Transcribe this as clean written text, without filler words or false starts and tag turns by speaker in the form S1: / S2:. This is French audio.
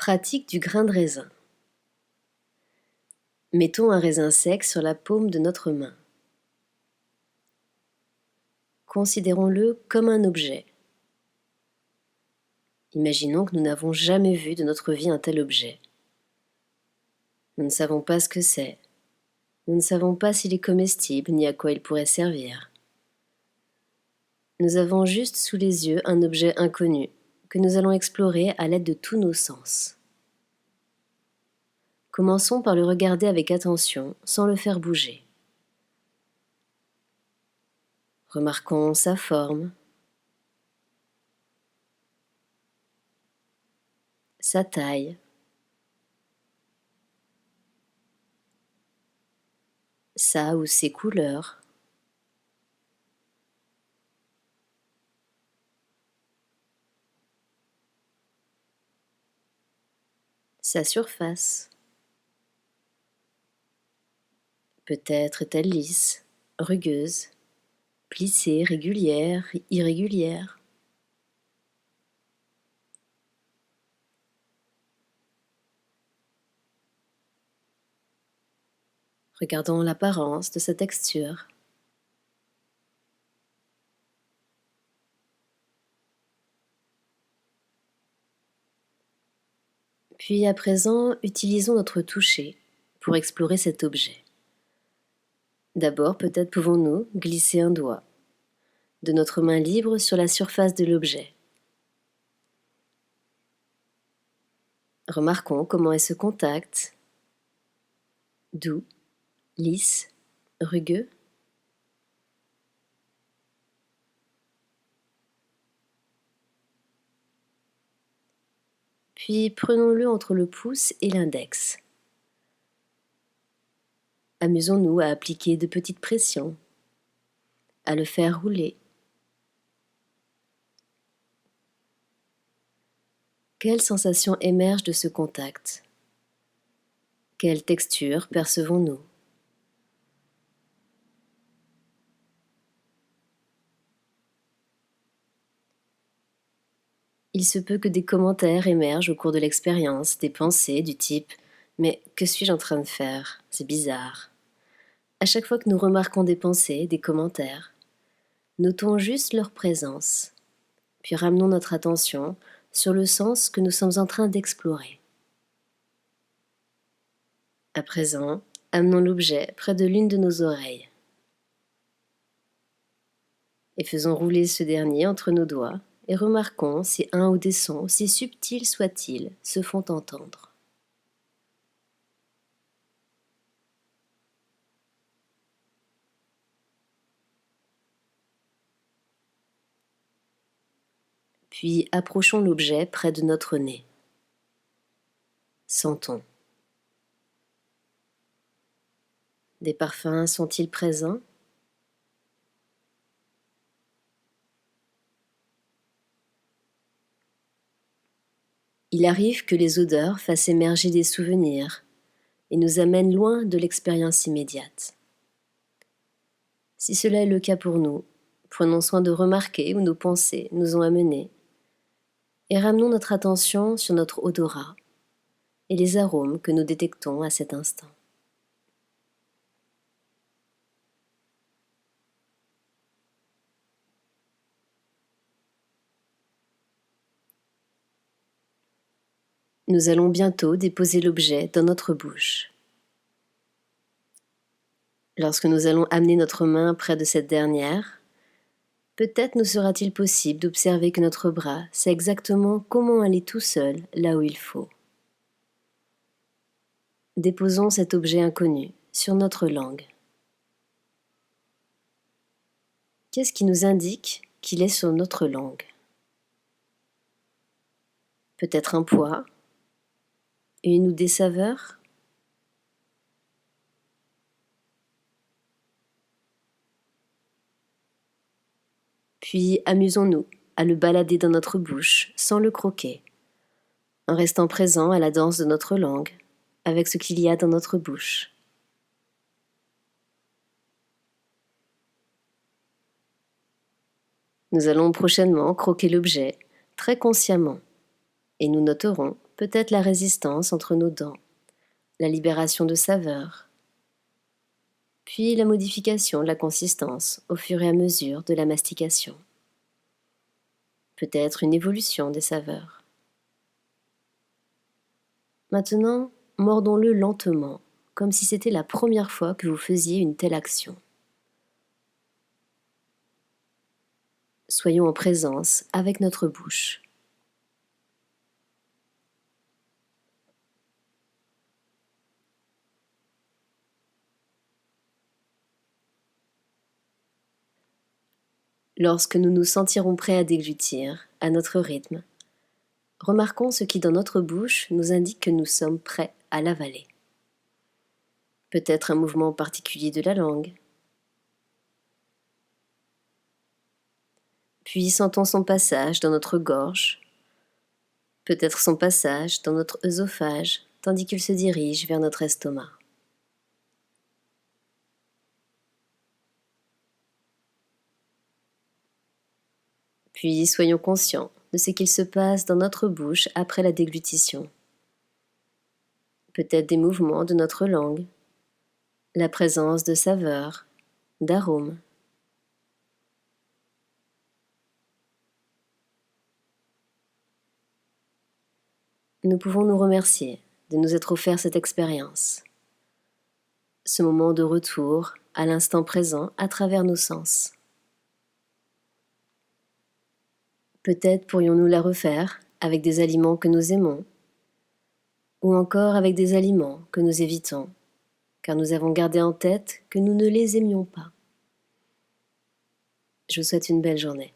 S1: Pratique du grain de raisin. Mettons un raisin sec sur la paume de notre main. Considérons-le comme un objet. Imaginons que nous n'avons jamais vu de notre vie un tel objet. Nous ne savons pas ce que c'est. Nous ne savons pas s'il est comestible ni à quoi il pourrait servir. Nous avons juste sous les yeux un objet inconnu que nous allons explorer à l'aide de tous nos sens. Commençons par le regarder avec attention sans le faire bouger. Remarquons sa forme, sa taille, sa ou ses couleurs, sa surface. Peut-être est-elle lisse, rugueuse, plissée, régulière, irrégulière. Regardons l'apparence de sa texture. Puis à présent, utilisons notre toucher pour explorer cet objet. D'abord, peut-être pouvons-nous glisser un doigt de notre main libre sur la surface de l'objet. Remarquons comment est ce contact, doux, lisse, rugueux. Puis prenons-le entre le pouce et l'index. Amusons-nous à appliquer de petites pressions, à le faire rouler. Quelle sensation émerge de ce contact? Quelle texture percevons-nous? Il se peut que des commentaires émergent au cours de l'expérience, des pensées du type « Mais que suis-je en train de faire? C'est bizarre ». À chaque fois que nous remarquons des pensées, des commentaires, notons juste leur présence, puis ramenons notre attention sur le sens que nous sommes en train d'explorer. À présent, amenons l'objet près de l'une de nos oreilles et faisons rouler ce dernier entre nos doigts et remarquons si un ou des sons, aussi subtils soient-ils, se font entendre. Puis approchons l'objet près de notre nez. Sentons. Des parfums sont-ils présents? Il arrive que les odeurs fassent émerger des souvenirs et nous amènent loin de l'expérience immédiate. Si cela est le cas pour nous, prenons soin de remarquer où nos pensées nous ont amenés et ramenons notre attention sur notre odorat et les arômes que nous détectons à cet instant. Nous allons bientôt déposer l'objet dans notre bouche. Lorsque nous allons amener notre main près de cette dernière, peut-être nous sera-t-il possible d'observer que notre bras sait exactement comment aller tout seul là où il faut. Déposons cet objet inconnu sur notre langue. Qu'est-ce qui nous indique qu'il est sur notre langue? Peut-être un poids, une ou des saveurs? Puis amusons-nous à le balader dans notre bouche sans le croquer, en restant présent à la danse de notre langue, avec ce qu'il y a dans notre bouche. Nous allons prochainement croquer l'objet très consciemment et nous noterons peut-être la résistance entre nos dents, la libération de saveurs, puis la modification de la consistance au fur et à mesure de la mastication. Peut-être une évolution des saveurs. Maintenant, mordons-le lentement, comme si c'était la première fois que vous faisiez une telle action. Soyons en présence avec notre bouche. Lorsque nous nous sentirons prêts à déglutir, à notre rythme, remarquons ce qui dans notre bouche nous indique que nous sommes prêts à l'avaler. Peut-être un mouvement particulier de la langue. Puis sentons son passage dans notre gorge, peut-être son passage dans notre œsophage, tandis qu'il se dirige vers notre estomac. Puis soyons conscients de ce qu'il se passe dans notre bouche après la déglutition. Peut-être des mouvements de notre langue, la présence de saveurs, d'arômes. Nous pouvons nous remercier de nous être offert cette expérience, ce moment de retour à l'instant présent à travers nos sens. Peut-être pourrions-nous la refaire avec des aliments que nous aimons, ou encore avec des aliments que nous évitons, car nous avons gardé en tête que nous ne les aimions pas. Je vous souhaite une belle journée.